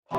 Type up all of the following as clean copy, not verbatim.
Hi,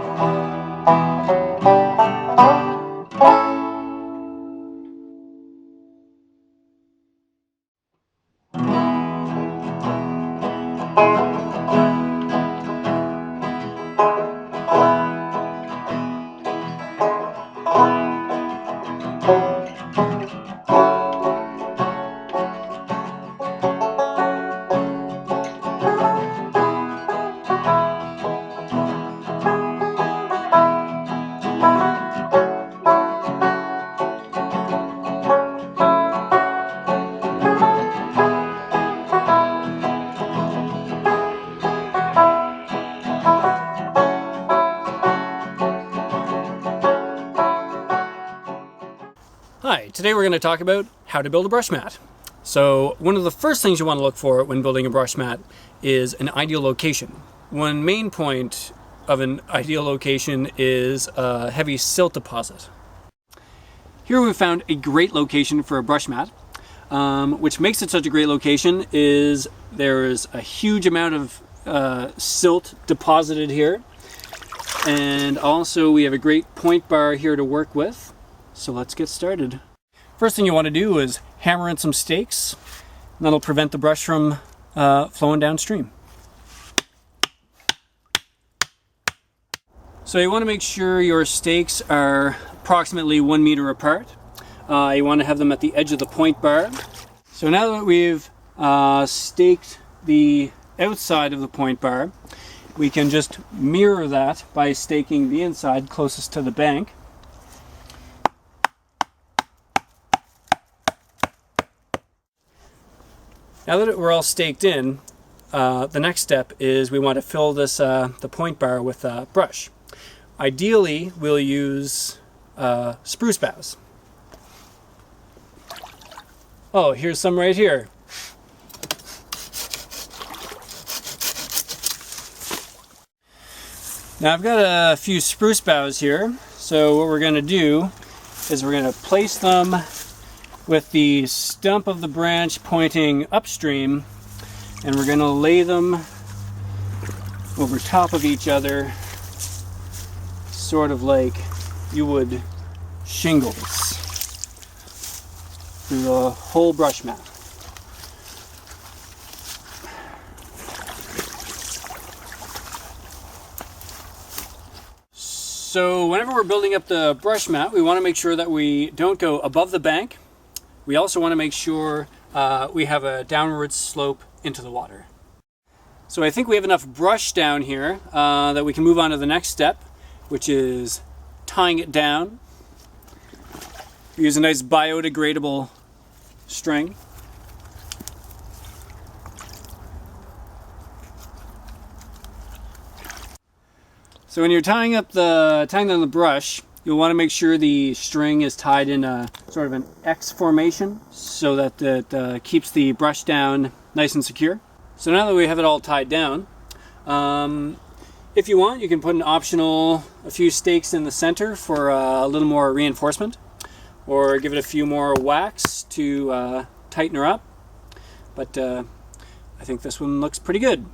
today we're going to talk about how to build a brush mat. So one of the first things you want to look for when building a brush mat is an ideal location. One main point of an ideal location is a heavy silt deposit. Here we've found a great location for a brush mat. Which makes it such a great location is there is a huge amount of silt deposited here, and also we have a great point bar here to work with. So let's get started. First thing you want to do is hammer in some stakes, and that'll prevent the brush from flowing downstream. So you want to make sure your stakes are approximately 1 meter apart. You want to have them at the edge of the point bar. So now that we've staked the outside of the point bar, we can just mirror that by staking the inside closest to the bank. Now that we're all staked in, the next step is we want to fill this the point bar with a brush. Ideally, we'll use spruce boughs. Oh, here's some right here. Now I've got a few spruce boughs here, so what we're going to do is we're going to place them with the stump of the branch pointing upstream, and we're going to lay them over top of each other, sort of like you would shingles, through the whole brush mat. So whenever we're building up the brush mat, we want to make sure that we don't go above the bank. We also want to make sure we have a downward slope into the water. So I think we have enough brush down here that we can move on to the next step, which is tying it down. Use a nice biodegradable string. So when you're tying down the brush, you'll want to make sure the string is tied in a sort of an X formation so that it keeps the brush down nice and secure. So now that we have it all tied down, if you want, you can put a few stakes in the center for a little more reinforcement, or give it a few more whacks to tighten her up. But I think this one looks pretty good.